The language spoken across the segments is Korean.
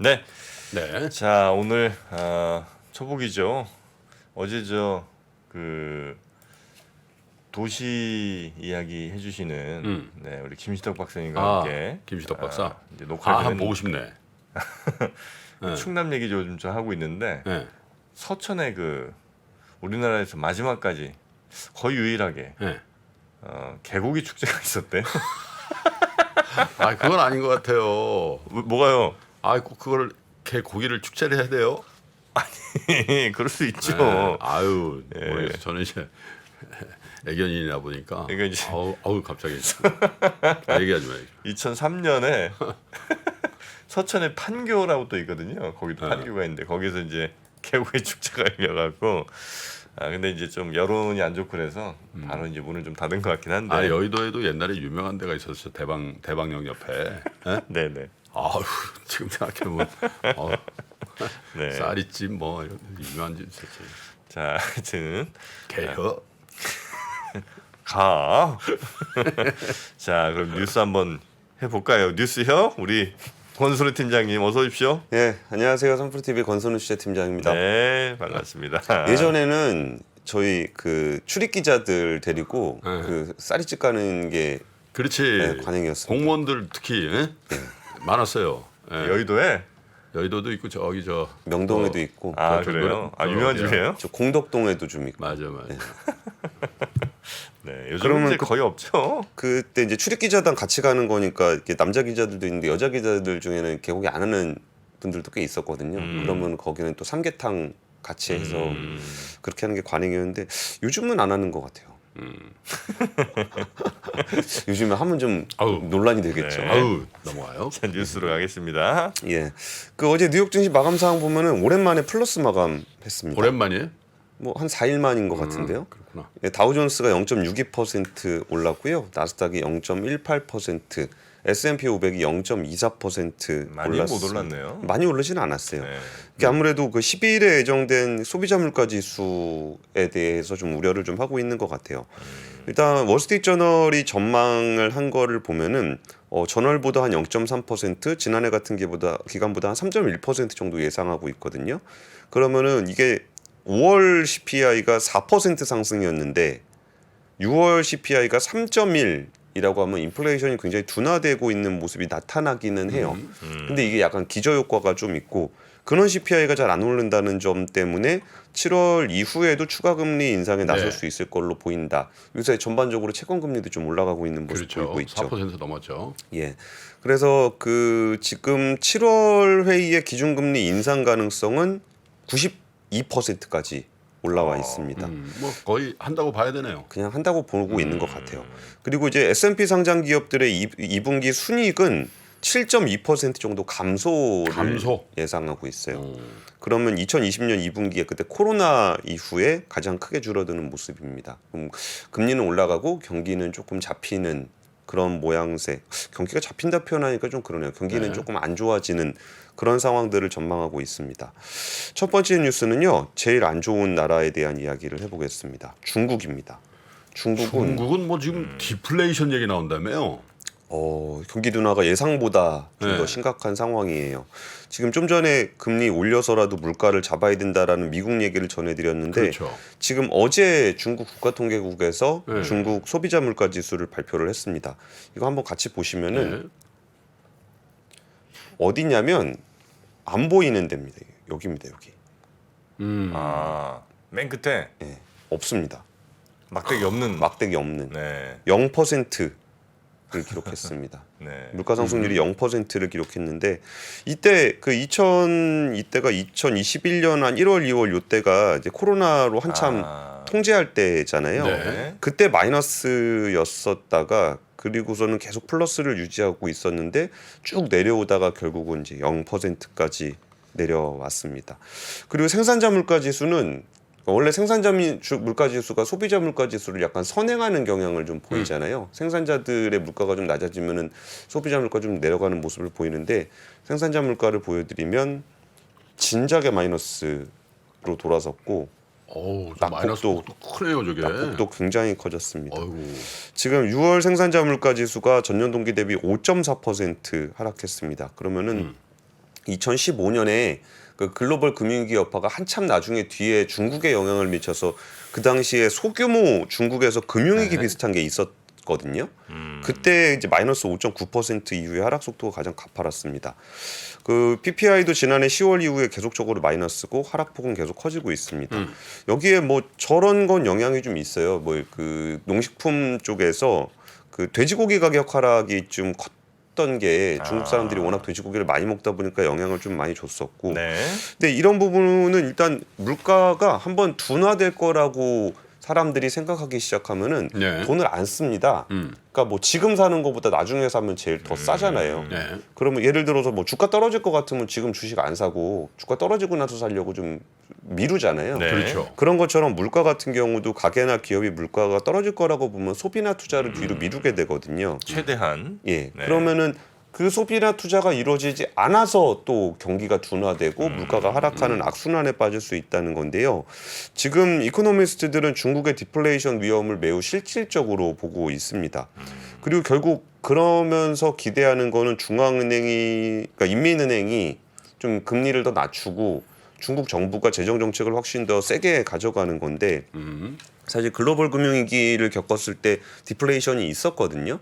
네. 네. 자 오늘 초복이죠. 어제 그 도시 이야기 해주시는 네, 우리 김시덕 박사님과 함께 김시덕 박사. 이제 녹화를 한번 했는데 보고 싶네. 네. 충남 얘기 좀 하고 있는데 네. 서천에 그 우리나라에서 마지막까지 거의 유일하게 네. 개고기 축제가 있었대. 아, 그건 아닌 것 같아요. 뭐가요? 아, 꼭 그걸 개 고기를 축제를 해야 돼요? 그럴 수 있죠. 네. 아유, 예. 모르겠어요. 저는 이제 애견인이다 보니까. 그러니까 이제 아우 갑자기. 얘기하지 마요. 2003년에 서천에 판교라고 또 있거든요. 거기도 네. 판교가 있는데 거기서 이제 개고기 축제가 열려갖고 근데 이제 좀 여론이 안 좋고 그래서 바로 이제 문을 좀 닫은 것 같긴 한데. 아, 여의도에도 옛날에 유명한 데가 있었어요. 대방역 옆에. 네? 네네. 아우, 지금 생각해보면 네. 쌀이집 뭐 이런 유명한 집 있었지. 자, 하여튼 개혀. 가. 자, 그럼 뉴스 한번 해볼까요? 뉴스요? 우리 권순우 팀장님 어서 오십시오. 네, 안녕하세요. 선프로TV 권선우 취재팀장입니다. 네, 반갑습니다. 예전에는 저희 그 출입 기자들 데리고 네. 그 쌀이집 가는 게 그렇지. 네, 관행이었습니다. 공무원들 특히 많았어요. 예. 여의도에 여의도도 있고 저기 저 명동에도 있고 그래요? 유명한 집이에요? 저 공덕동에도 좀 있고. 맞아. 네, 요즘 그러면 이제 거의 없죠. 그때 이제 출입 기자단 같이 가는 거니까 이렇게 남자 기자들도 있는데 여자 기자들 중에는 개고기 안 하는 분들도 꽤 있었거든요. 그러면 거기는 또 삼계탕 같이 해서 그렇게 하는 게 관행이었는데 요즘은 안 하는 것 같아요. 요즘에 하면 좀 아우. 논란이 되겠죠. 네. 아우 넘어가요. 자, 뉴스로 가겠습니다. 예. 그 어제 뉴욕 증시 마감 상황 보면은 오랜만에 플러스 마감했습니다. 오랜만이에요? 뭐 한 4일 만인 것 같은데요. 그렇구나. 예, 다우존스가 0.62% 올랐고요. 나스닥이 0.18%, S&P 500이 0.24% 많이 올랐습니다. 못 올랐네요. 많이 오르지는 않았어요. 네. 이게 아무래도 그 10일에 예정된 소비자 물가 지수에 대해서 좀 우려를 좀 하고 있는 것 같아요. 일단 월스트리트 저널이 전망을 한 거를 보면은 전월보다 한 0.3%, 지난해 같은 기간보다 한 3.1% 정도 예상하고 있거든요. 그러면은 이게 5월 CPI가 4% 상승이었는데 6월 CPI가 3.1이라고 하면 인플레이션이 굉장히 둔화되고 있는 모습이 나타나기는 해요. 근데 이게 약간 기저효과가 좀 있고 근원 CPI가 잘 안 오른다는 점 때문에 7월 이후에도 추가 금리 인상에 나설 네. 수 있을 걸로 보인다. 요새 전반적으로 채권 금리도 좀 올라가고 있는 모습 그렇죠. 보이고 있죠. 4% 넘었죠. 예. 그래서 그 지금 7월 회의의 기준금리 인상 가능성은 92%까지 올라와 있습니다. 뭐 거의 한다고 봐야 되네요. 그냥 한다고 보고 있는 것 같아요. 그리고 이제 S&P 상장 기업들의 2분기 순이익은 7.2% 정도 감소를 감소? 예상하고 있어요. 그러면 2020년 2분기에 그때 코로나 이후에 가장 크게 줄어드는 모습입니다. 그럼 금리는 올라가고 경기는 조금 잡히는 그런 모양새. 경기가 잡힌다 표현하니까 좀 그러네요. 경기는 네. 조금 안 좋아지는 그런 상황들을 전망하고 있습니다. 첫 번째 뉴스는요. 제일 안 좋은 나라에 대한 이야기를 해보겠습니다. 중국입니다. 중국은 뭐 지금 디플레이션 얘기 나온다며요. 경기 둔화가 예상보다 좀 더 네. 심각한 상황이에요. 지금 좀 전에 금리 올려서라도 물가를 잡아야 된다라는 미국 얘기를 전해드렸는데 그렇죠. 지금 어제 중국 국가통계국에서 네. 중국 소비자 물가 지수를 발표를 했습니다. 이거 한번 같이 보시면은 네. 어디냐면 안 보이는 데입니다. 여기입니다. 여기. 맨 끝에 예, 없습니다. 막대기 없는 막대기 없는 네. 0%를 기록했습니다. 네. 물가 상승률이 0%를 기록했는데 이때 이때가 2021년 한 1월, 2월 요때가 이제 코로나로 한참 통제할 때잖아요. 네. 그때 마이너스였었다가 그리고서는 계속 플러스를 유지하고 있었는데 쭉 내려오다가 결국은 이제 0%까지 내려왔습니다. 그리고 생산자 물가 지수는 원래 생산자 물가 지수가 소비자 물가 지수를 약간 선행하는 경향을 좀 보이잖아요. 생산자들의 물가가 좀 낮아지면은 소비자 물가 좀 내려가는 모습을 보이는데 생산자 물가를 보여드리면 진작에 마이너스로 돌아섰고 어우, 마이너스 크네요, 저게. 낙폭도 굉장히 커졌습니다. 어이구. 지금 6월 생산자 물가 지수가 전년 동기 대비 5.4% 하락했습니다. 그러면은 2015년에 그 글로벌 금융위기 여파가 한참 나중에 뒤에 중국에 영향을 미쳐서 그 당시에 소규모 중국에서 금융위기 네. 비슷한 게 있었거든요. 그때 이제 마이너스 5.9% 이후에 하락 속도가 가장 가파랐습니다. 그 PPI도 지난해 10월 이후에 계속적으로 마이너스고 하락폭은 계속 커지고 있습니다. 여기에 뭐 저런 건 영향이 좀 있어요. 뭐 그 농식품 쪽에서 그 돼지고기 가격 하락이 좀 컸던 게 중국 사람들이 워낙 돼지고기를 많이 먹다 보니까 영향을 좀 많이 줬었고. 네. 근데 이런 부분은 일단 물가가 한번 둔화될 거라고 사람들이 생각하기 시작하면은 네. 돈을 안 씁니다. 그러니까 뭐 지금 사는 것보다 나중에 사면 제일 더 싸잖아요. 네. 그러면 예를 들어서 뭐 주가 떨어질 것 같으면 지금 주식 안 사고 주가 떨어지고 나서 살려고 좀 미루잖아요. 네. 그렇죠. 그런 것처럼 물가 같은 경우도 가게나 기업이 물가가 떨어질 거라고 보면 소비나 투자를 뒤로 미루게 되거든요. 최대한. 예. 네. 그러면은 그 소비나 투자가 이루어지지 않아서 또 경기가 둔화되고 물가가 하락하는 악순환에 빠질 수 있다는 건데요. 지금 이코노미스트들은 중국의 디플레이션 위험을 매우 실질적으로 보고 있습니다. 그리고 결국 그러면서 기대하는 거는 중앙은행이 그러니까 인민은행이 좀 금리를 더 낮추고 중국 정부가 재정 정책을 훨씬 더 세게 가져가는 건데 사실 글로벌 금융위기를 겪었을 때 디플레이션이 있었거든요.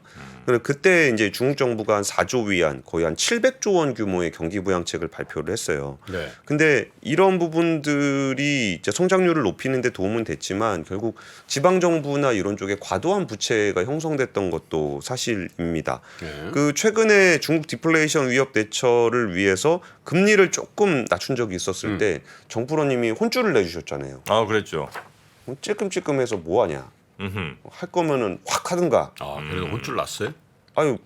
그때 이제 중국 정부가 한 4조 위안 거의 한 700조 원 규모의 경기 부양책을 발표를 했어요. 네. 근데 이런 부분들이 이제 성장률을 높이는 데 도움은 됐지만 결국 지방 정부나 이런 쪽에 과도한 부채가 형성됐던 것도 사실입니다. 네. 그 최근에 중국 디플레이션 위협 대처를 위해서 금리를 조금 낮춘 적이 있었을 때 정부로님이 혼쭐을 내주셨잖아요. 아, 그랬죠. 찔끔찔끔해서 뭐 하냐? 음흠. 할 거면은 확 하든가. 아, 그래도 혼쭐 났어요? 아유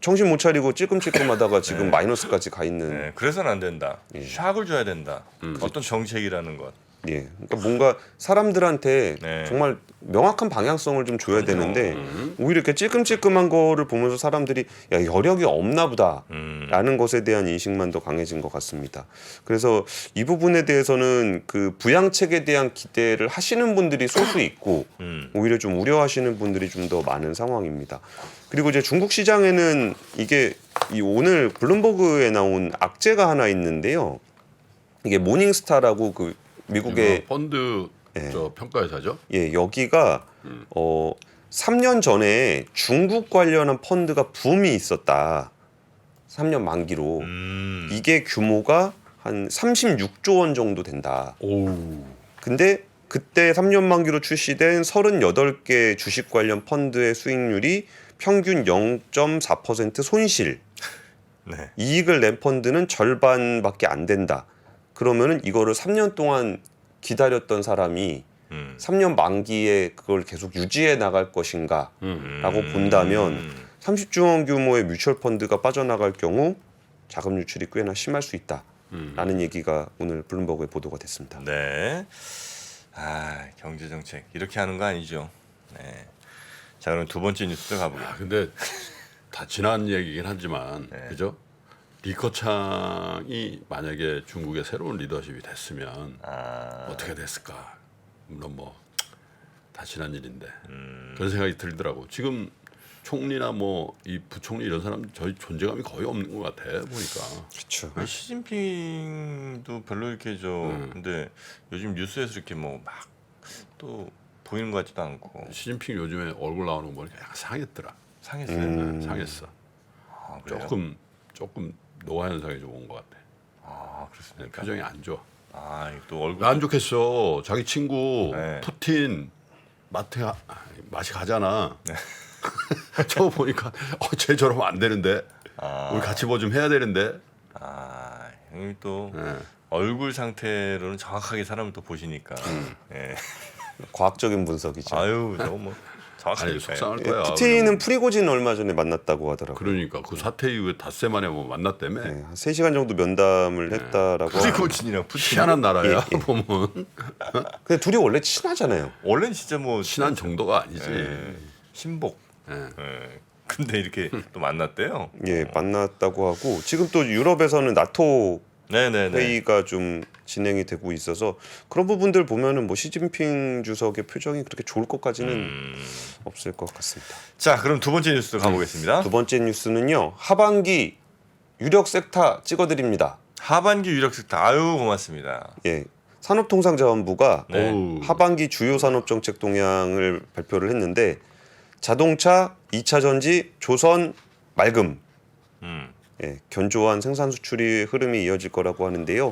정신 못 차리고 찔끔찔끔하다가 지금 마이너스까지 가 있는. 네, 그래서는 안 된다. 샥을 줘야 된다. 어떤 정책이라는 것. 예, 그러니까 뭔가 사람들한테 네. 정말 명확한 방향성을 좀 줘야 되는데 오히려 이렇게 찔끔찔끔한 거를 보면서 사람들이 야 여력이 없나 보다라는 것에 대한 인식만 더 강해진 것 같습니다. 그래서 이 부분에 대해서는 그 부양책에 대한 기대를 하시는 분들이 소수 있고 오히려 좀 우려하시는 분들이 좀 더 많은 상황입니다. 그리고 이제 중국 시장에는 이게 이 오늘 블룸버그에 나온 악재가 하나 있는데요. 이게 모닝스타라고 그 미국의 펀드 예. 저 평가회사죠? 예, 여기가 3년 전에 중국 관련한 펀드가 붐이 있었다. 3년 만기로. 이게 규모가 한 36조 원 정도 된다. 오. 근데 그때 3년 만기로 출시된 38개 주식 관련 펀드의 수익률이 평균 0.4% 손실. 네. 이익을 낸 펀드는 절반밖에 안 된다. 그러면은 이거를 3년 동안 기다렸던 사람이 3년 만기에 그걸 계속 유지해 나갈 것인가라고 본다면 30조 원 규모의 뮤추얼 펀드가 빠져나갈 경우 자금 유출이 꽤나 심할 수 있다라는 얘기가 오늘 블룸버그에 보도가 됐습니다. 네. 아, 경제 정책 이렇게 하는 거 아니죠. 네. 자, 그럼 두 번째 뉴스로 가보겠습니다. 아, 근데 다 지난 얘기긴 하지만 네. 그죠? 리커창이 만약에 중국의 새로운 리더십이 됐으면 어떻게 됐을까? 물론 뭐 다 지난 일인데 그런 생각이 들더라고. 지금 총리나 뭐 이 부총리 이런 사람 저희 존재감이 거의 없는 것 같아 보니까. 그렇죠. 시진핑도 별로 이렇게 근데 요즘 뉴스에서 이렇게 뭐 막 또 보이는 것 같지도 않고 시진핑 요즘에 얼굴 나오는 거 보니까 약간 상했더라. 상했어요. 상했어. 아, 그래요? 조금 노화 현상이 좀 온 것 같아. 아, 네, 그렇습니까? 표정이 안 좋아. 아, 이또 얼굴 안 좋겠어. 자기 친구 네. 푸틴 맛이 가잖아. 저거 보니까 쟤 저러면 안 되는데 우리 같이 뭐 좀 해야 되는데. 아, 형님 또 네. 얼굴 상태로는 정확하게 사람을 또 보시니까. 예. 과학적인 분석이죠. 아유, 저거 뭐 정확하게. 아니 속상할 예, 거야. 푸틴은 프리고진 얼마 전에 만났다고 하더라고요. 그러니까 그 사태 이후에 닷새 만에 뭐 만났다며. 네, 한 3시간 정도 면담을 했다라고. 프리코진이랑 푸틴. 희한한 나라야 예. 보면. 근데 둘이 원래 친하잖아요. 원래는 진짜 뭐 친한 정도가 아니지. 신복. 예. 예. 근데 이렇게 또 만났대요. 예, 만났다고 하고 지금 또 유럽에서는 나토 네네네. 회의가 좀 진행이 되고 있어서 그런 부분들 보면은 뭐 시진핑 주석의 표정이 그렇게 좋을 것까지는 없을 것 같습니다. 자, 그럼 두 번째 뉴스 가보겠습니다. 두 번째 뉴스는요. 하반기 유력 섹터 찍어드립니다. 하반기 유력 섹터 아유 고맙습니다. 예, 산업통상자원부가 네. 어우, 하반기 주요 산업정책 동향을 발표를 했는데 자동차, 2차 전지, 조선, 맑음 예, 견조한 생산 수출이 흐름이 이어질 거라고 하는데요.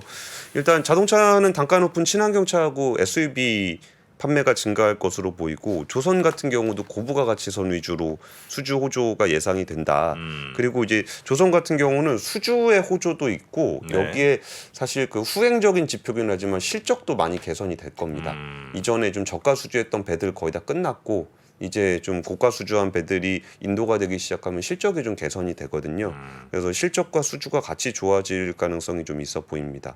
일단 자동차는 단가 높은 친환경차하고 SUV 판매가 증가할 것으로 보이고 조선 같은 경우도 고부가 가치선 위주로 수주 호조가 예상이 된다. 그리고 이제 조선 같은 경우는 수주의 호조도 있고 네. 여기에 사실 그 후행적인 지표긴 하지만 실적도 많이 개선이 될 겁니다. 이전에 좀 저가 수주했던 배들 거의 다 끝났고 이제 좀 고가 수주한 배들이 인도가 되기 시작하면 실적이 좀 개선이 되거든요. 그래서 실적과 수주가 같이 좋아질 가능성이 좀 있어 보입니다.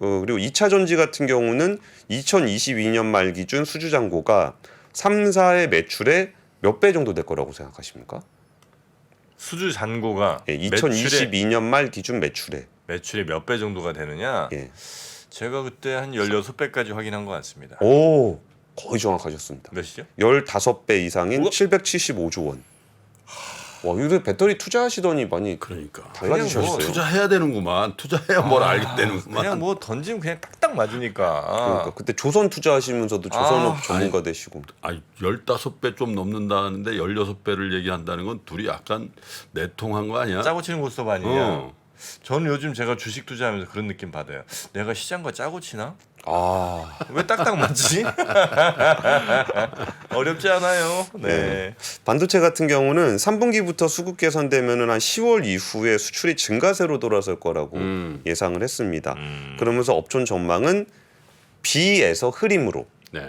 그리고 2차 전지 같은 경우는 2022년 말 기준 수주 잔고가 3사의 매출의 몇 배 정도 될 거라고 생각하십니까? 수주 잔고가 예, 2022년 말 기준 매출에. 매출의 몇 배 정도가 되느냐? 예. 제가 그때 한 16배까지 확인한 것 같습니다. 오, 거의 정확하셨습니다. 몇이죠? 15배 이상인 우와. 775조 원. 와, 이거 배터리 투자하시더니 많이 그러니까 달라지셨어요. 그냥 뭐 투자해야 되는구만. 투자해야 뭘 알게 되는구만. 그냥 뭐 던지면 그냥 딱딱 맞으니까. 그러니까 그때 조선 투자하시면서도 조선업 아, 전문가 되시고. 아니 15배 좀 넘는다는데 16배를 얘기한다는 건 둘이 약간 내통한 거 아니야? 짜고 치는 고스톱 아니냐? 어. 저는 요즘 제가 주식 투자하면서 그런 느낌 받아요. 내가 시장과 짜고 치나? 아, 왜 딱딱 맞지? 어렵지 않아요. 네. 반도체 같은 경우는 3분기부터 수급 개선되면은 한 10월 이후에 수출이 증가세로 돌아설 거라고 예상을 했습니다. 그러면서 업종 전망은 B에서 흐림으로 네.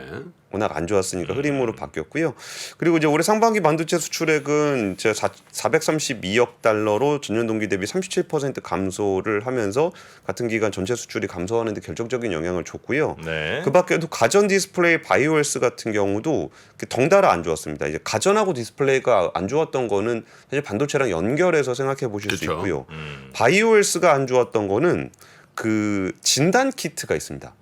워낙 안 좋았으니까 흐림으로 바뀌었고요. 그리고 이제 올해 상반기 반도체 수출액은 이제 432억 달러로 전년 동기 대비 37% 감소를 하면서 같은 기간 전체 수출이 감소하는 데 결정적인 영향을 줬고요. 네. 그 밖에도 가전 디스플레이 바이오헬스 같은 경우도 덩달아 안 좋았습니다. 이제 가전하고 디스플레이가 안 좋았던 거는 사실 반도체랑 연결해서 생각해 보실 수 그쵸. 있고요. 바이오헬스가 안 좋았던 거는 그 진단 키트가 있습니다.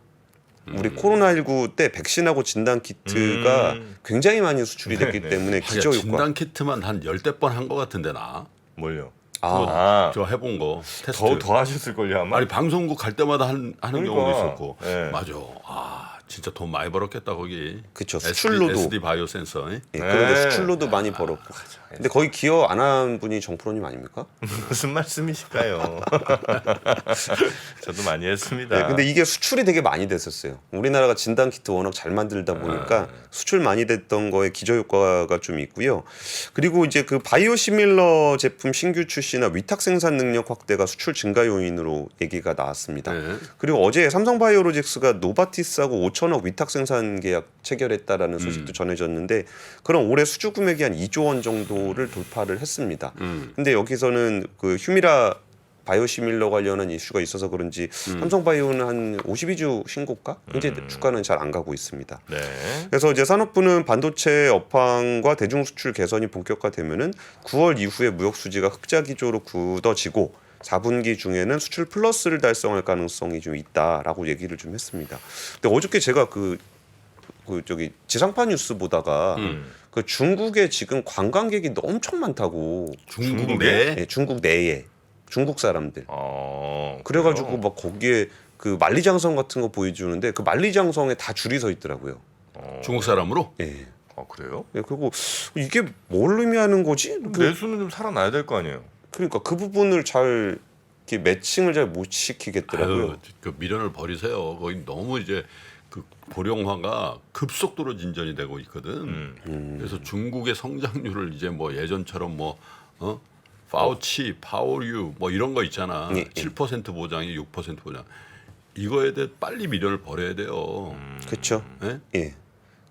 우리 코로나19 때 백신하고 진단 키트가 굉장히 많이 수출이 됐기 때문에 기저 효과. 진단 키트만 한 10대 번 한 거 같은데 나. 뭘요? 아, 저 해본 거 테스트. 더 하셨을 걸요 아마. 아니 방송국 갈 때마다 하는 그러니까. 경우도 있었고. 네. 맞아. 아 진짜 돈 많이 벌었겠다 거기. 그쵸. 수출로도. SD 바이오 센서. 예, 그런데 네. 수출로도 많이 벌었고. 근데 거의 기여 안 한 분이 정프로님 아닙니까? 무슨 말씀이실까요? 저도 많이 했습니다. 네, 근데 이게 수출이 되게 많이 됐었어요. 우리나라가 진단 키트 워낙 잘 만들다 보니까 수출 많이 됐던 거에 기저 효과가 좀 있고요. 그리고 이제 그 바이오 시밀러 제품 신규 출시나 위탁 생산 능력 확대가 수출 증가 요인으로 얘기가 나왔습니다. 네. 그리고 어제 삼성바이오로직스가 노바티스하고 5천억 위탁 생산 계약 체결했다라는 소식도 전해졌는데 그럼 올해 수주 금액이 한 2조 원 정도를 돌파를 했습니다. 근데 여기서는 그 휴미라 바이오시밀러 관련한 이슈가 있어서 그런지 삼성바이오는 한 52주 신고가? 이제 주가는 잘 안 가고 있습니다. 네. 그래서 이제 산업부는 반도체 업황과 대중 수출 개선이 본격화되면은 9월 이후에 무역 수지가 흑자 기조로 굳어지고 4분기 중에는 수출 플러스를 달성할 가능성이 좀 있다라고 얘기를 좀 했습니다. 근데 어저께 제가 그 저기 지상파 뉴스 보다가 그 중국에 지금 관광객이 엄청 많다고. 중국 중국에? 내. 예, 중국 내에 중국 사람들. 그래가지고 그래요? 막 거기에 그 만리장성 같은 거 보여주는데 그 만리장성에 다 줄이 서 있더라고요. 중국 사람으로. 예. 그래요? 예, 그리고 이게 뭘 의미하는 거지? 내수는 좀 살아나야 될 거 아니에요. 그러니까 그 부분을 잘 이렇게 매칭을 잘 못 시키겠더라고요. 아유, 그 미련을 버리세요. 거기 너무 이제 그 고령화가 급속도로 진전이 되고 있거든. 그래서 중국의 성장률을 이제 뭐 예전처럼 뭐 파우치, 파워유 뭐 이런 거 있잖아. 예, 예. 7% 보장이 6% 보장. 이거에 대해 빨리 미련을 버려야 돼요. 그렇죠. 예? 예.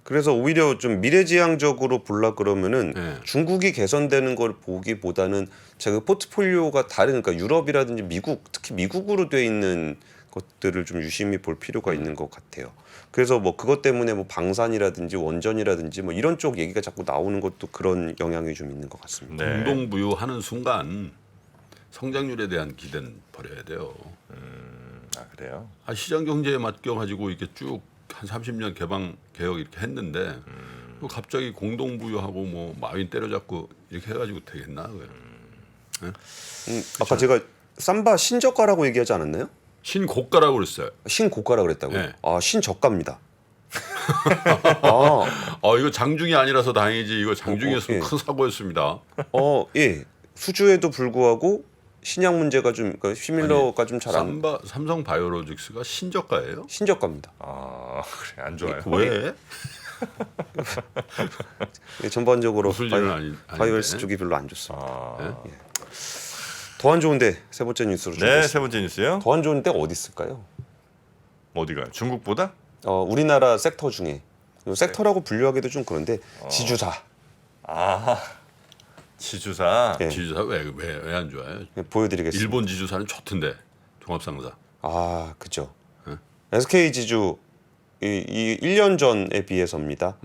그래서 오히려 좀 미래지향적으로 보려 그러면은 네. 중국이 개선되는 걸 보기보다는 제가 포트폴리오가 다른 그러니까 유럽이라든지 미국 특히 미국으로 돼 있는 것들을 좀 유심히 볼 필요가 있는 것 같아요. 그래서 뭐 그것 때문에 뭐 방산이라든지 원전이라든지 뭐 이런 쪽 얘기가 자꾸 나오는 것도 그런 영향이 좀 있는 것 같습니다. 네. 공동부유하는 순간 성장률에 대한 기대는 버려야 돼요. 그래요? 시장 경제에 맡겨 가지고 이렇게 쭉 한 30년 개방 개혁 이렇게 했는데 뭐 갑자기 공동부유하고 뭐 마윈 때려잡고 이렇게 해가지고 되겠나? 그게. 아까 제가 삼바 신저가라고 얘기하지 않았나요? 신고가라고 그랬어요. 신고가라 그랬다고요? 네. 아 신저가입니다. 아, 이거 장중이 아니라서 다행이지. 이거 장중이었으면 예. 큰 사고였습니다. 예. 수주에도 불구하고 신약 문제가 좀 그러니까 시밀러가 좀 잘 안 삼성 바이오로직스가 신저가예요? 신저가입니다. 아 그래 안 좋아요. 왜? 예, 전반적으로 웃을 일은 아닌데. 바이오헬스 쪽이 별로 안 좋습니다. 아, 더 안 좋은데 세 번째 뉴스로 네, 준비했습니다. 세 번째 뉴스요. 더 안 좋은 데가 어디 있을까요? 어디가요? 중국보다? 우리나라 섹터 중에 섹터라고 분류하기도 좀 그런데 지주사 아, 지주사. 예. 지주사 왜 안 좋아요? 보여드리겠습니다. 일본 지주사는 좋던데 종합상사. 아 그죠. 예? SK 지주 이 1년 전에 비해서입니다.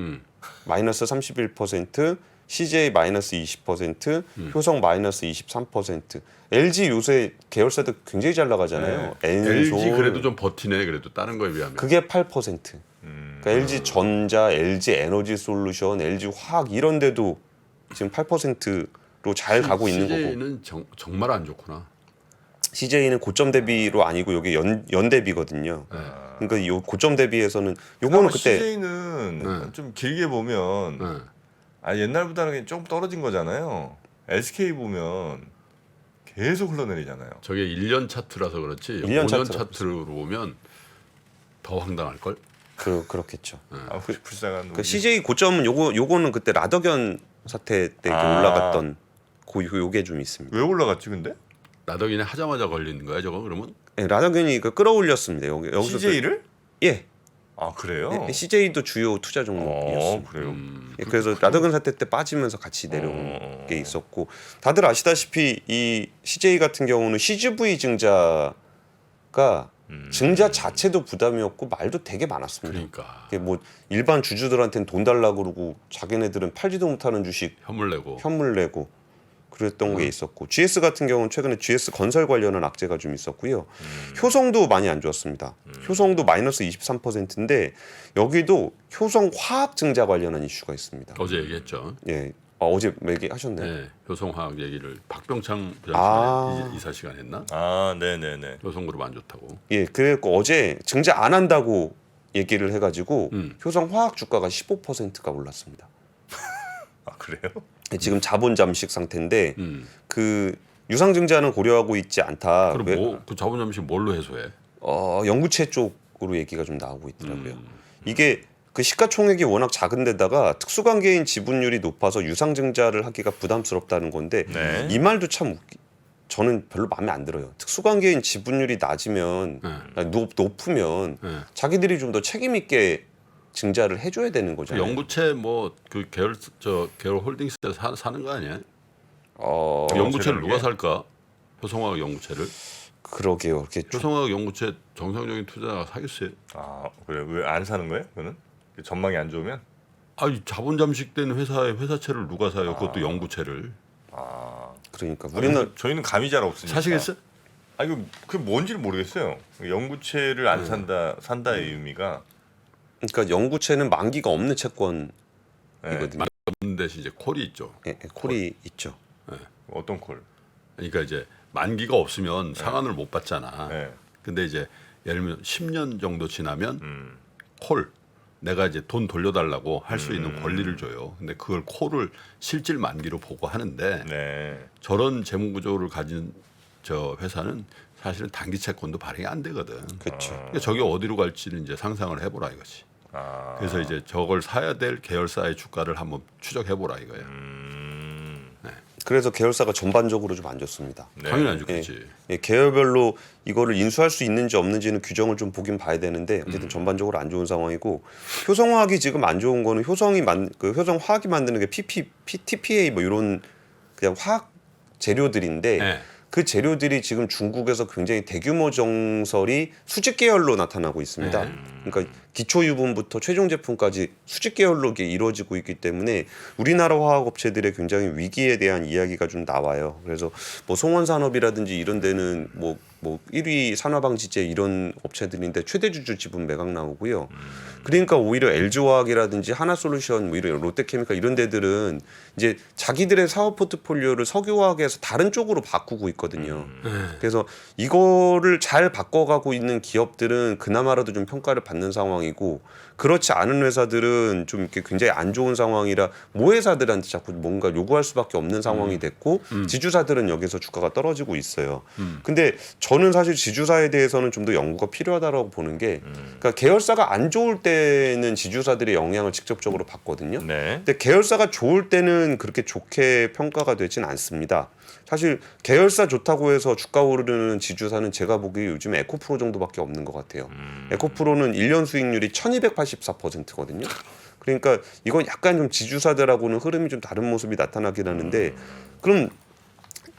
마이너스 31%, CJ 마이너스 20%, 효성 마이너스 23%. LG 요새 계열사도 굉장히 잘 나가잖아요. 엔솔 LG 그래도 좀 버티네. 그래도 다른 거에 비하면. 그게 8%. 그러니까 LG 전자, LG 에너지 솔루션, LG 화학 이런 데도 지금 8%로 잘 가고 있는 거고. CJ는 정말 안 좋구나. CJ는 고점 대비로 아니고 여기 연 대비거든요. 네. 그러니까 이 고점 대비에서는 요거는 그때 CJ는 좀 길게 보면 네. 옛날보다는 조금 떨어진 거잖아요. SK 보면 계속 흘러내리잖아요. 저게 1년 차트라서 그렇지. 1년 5년 차트라 차트로 보면 더 황당할 걸. 그렇겠죠. 아, 불쌍한 그 CJ 고점은 요거는 그때 라더견 사태 때 이렇게 올라갔던 요게 좀 있습니다. 왜 올라갔지 근데? 나덕이네 하자마자 걸리는 거야 저거 그러면? 네, 라더견이 끌어올렸습니다. 여기서 CJ를? 예. 아 그래요? CJ도 주요 투자 종목이었습니다. 그래요. 예, 그래서 라더견 사태 때 빠지면서 같이 내려온 게 있었고 다들 아시다시피 이 CJ 같은 경우는 CGV 증자가 증자 자체도 부담이었고 말도 되게 많았습니다. 그러니까 이게 뭐 일반 주주들한테는 돈 달라고 그러고 자기네들은 팔지도 못하는 주식 현물 내고. 현물 내고 그랬던 게 있었고 GS 같은 경우는 최근에 GS 건설 관련한 악재가 좀 있었고요. 효성도 많이 안 좋았습니다. 효성도 마이너스 23%인데 여기도 효성 화학 증자 관련한 이슈가 있습니다. 어제 얘기했죠. 예, 어제 얘기하셨나요? 네, 효성화학 얘기를 박병창 부장 아. 이사 시간 했나? 아 네네네. 효성그룹 안 좋다고. 예, 그래서 어제 증자 안 한다고 얘기를 해가지고 음. 효성 화학 주가가 15%가 올랐습니다. 아 그래요? 지금 자본 잠식 상태인데 음. 그 유상 증자는 고려하고 있지 않다. 그럼 왜? 뭐그 자본 잠식 뭘로 해소해? 연구체 쪽으로 얘기가 좀 나오고 있더라고요. 이게 그 시가총액이 워낙 작은데다가 특수관계인 지분율이 높아서 유상 증자를 하기가 부담스럽다는 건데 네. 이 말도 참 저는 별로 마음에 안 들어요. 특수관계인 지분율이 낮으면 높으면 네. 자기들이 좀 더 책임 있게 증자를 해줘야 되는 그 거잖아요. 연구체 뭐 그 계열 홀딩스에서 사는 거 아니야? 어, 연구체를 그러게. 누가 살까? 효성화학 연구체를. 그러게요. 이렇게 효성화학 연구체 정상적인 투자가 사겠어요? 아 그래 왜 안 사는 거예요? 그거는 전망이 안 좋으면? 아니 자본 잠식된 회사의 회사채를 누가 사요? 그것도 연구체를. 그러니까 우리는 저희는 감이 잘 없으니까. 사시겠어? 아 이거 그 뭔지를 모르겠어요. 연구체를 안 산다의 의미가 그러니까 연구체는 만기가 없는 채권이거든요. 네. 없는 대신 이제 콜이 있죠. 예, 콜이 있죠. 어떤 콜? 그러니까 이제 만기가 없으면 상한을 못 받잖아. 네. 근데 이제 예를 들면 10년 정도 지나면 콜 내가 이제 돈 돌려달라고 할 수 있는 권리를 줘요. 근데 그걸 콜을 실질 만기로 보고 하는데 네. 저런 재무 구조를 가진 저 회사는 사실은 단기 채권도 발행이 안 되거든. 그렇죠. 그러니까 저게 어디로 갈지는 이제 상상을 해보라 이거지. 아. 그래서 이제 저걸 사야 될 계열사의 주가를 한번 추적해보라 이거예요. 그래서 계열사가 전반적으로 좀 안 좋습니다. 네. 당연히 안 좋겠지. 예, 계열별로 이거를 인수할 수 있는지 없는지는 규정을 좀 보긴 봐야 되는데 어쨌든 전반적으로 안 좋은 상황이고 효성화학이 지금 안 좋은 거는 효성화학이 만드는 게 TPA 뭐 이런 그냥 화학 재료들인데 네. 그 재료들이 지금 중국에서 굉장히 대규모 정설이 수직 계열로 나타나고 있습니다. 그러니까 기초 유분부터 최종 제품까지 수직 계열로 이루어지고 있기 때문에 우리나라 화학 업체들의 굉장히 위기에 대한 이야기가 좀 나와요. 그래서 뭐 송원산업이라든지 이런 데는 뭐 1위 산화방지제 이런 업체들인데 최대 주주 지분 매각 나오고요. 그러니까 오히려 LG화학이라든지 하나솔루션, 뭐 이런 롯데케미칼 이런 데들은 이제 자기들의 사업 포트폴리오를 석유화학에서 다른 쪽으로 바꾸고 있거든요. 그래서 이거를 잘 바꿔가고 있는 기업들은 그나마라도 좀 평가를 받는 상황이고, 그렇지 않은 회사들은 좀 이렇게 굉장히 안 좋은 상황이라 모회사들한테 자꾸 뭔가 요구할 수밖에 없는 상황이 됐고, 지주사들은 여기서 주가가 떨어지고 있어요. 근데 저는 사실 지주사에 대해서는 좀 더 연구가 필요하다고 보는 게, 그러니까 계열사가 안 좋을 때는 지주사들의 영향을 직접적으로 받거든요. 네. 근데 계열사가 좋을 때는 그렇게 좋게 평가가 되진 않습니다. 사실 계열사 좋다고 해서 주가 오르는 지주사는 제가 보기에 요즘 에코프로 정도밖에 없는 것 같아요. 에코프로는 1년 수익률이 1284%거든요. 그러니까 이건 약간 좀 지주사들하고는 흐름이 좀 다른 모습이 나타나긴 하는데, 그럼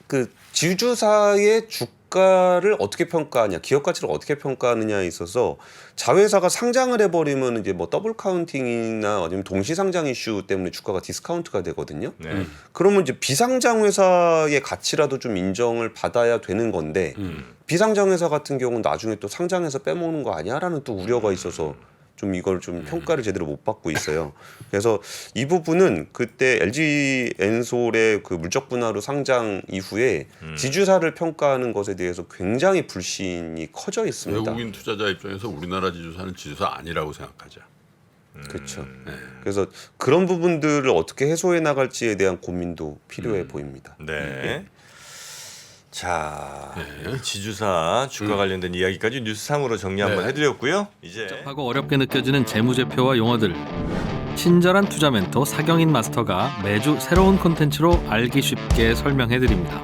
그 지주사의 주가를 어떻게 평가하냐, 기업 가치를 어떻게 평가하느냐에 있어서 자회사가 상장을 해버리면 이제 뭐 더블 카운팅이나 아니면 동시 상장 이슈 때문에 주가가 디스카운트가 되거든요. 네. 그러면 이제 비상장 회사의 가치라도 좀 인정을 받아야 되는 건데, 비상장 회사 같은 경우는 나중에 또 상장해서 빼먹는 거 아니야라는 또 우려가 있어서 좀 이걸 좀 평가를 제대로 못 받고 있어요. 그래서 이 부분은 그때 LG 엔솔의 그 물적 분할로 상장 이후에 지주사를 평가하는 것에 대해서 굉장히 불신이 커져 있습니다. 외국인 투자자 입장에서 우리나라 지주사는 지주사 아니라고 생각하죠. 그렇죠. 그래서 그런 부분들을 어떻게 해소해 나갈지에 대한 고민도 필요해 보입니다. 네. 자, 지주사 주가 관련된 이야기까지 뉴스상으로 정리 한번 해드렸고요. 이제 하고 어렵게 느껴지는 재무제표와 용어들, 친절한 투자 멘토 사경인 마스터가 매주 새로운 콘텐츠로 알기 쉽게 설명해드립니다.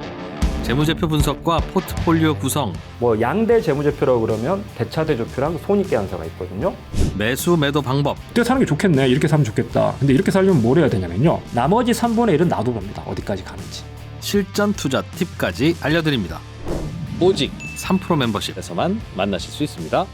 재무제표 분석과 포트폴리오 구성, 뭐 양대 재무제표라고 그러면 대차대조표랑 손익계산서가 있거든요. 매수 매도 방법, 이때 사는 게 좋겠네, 이렇게 사면 좋겠다. 근데 이렇게 살려면 뭘 해야 되냐면요, 나머지 3분의 1은 놔둬봅니다. 어디까지 가는지. 실전 투자 팁까지 알려드립니다. 오직 3프로 멤버십에서만 만나실 수 있습니다.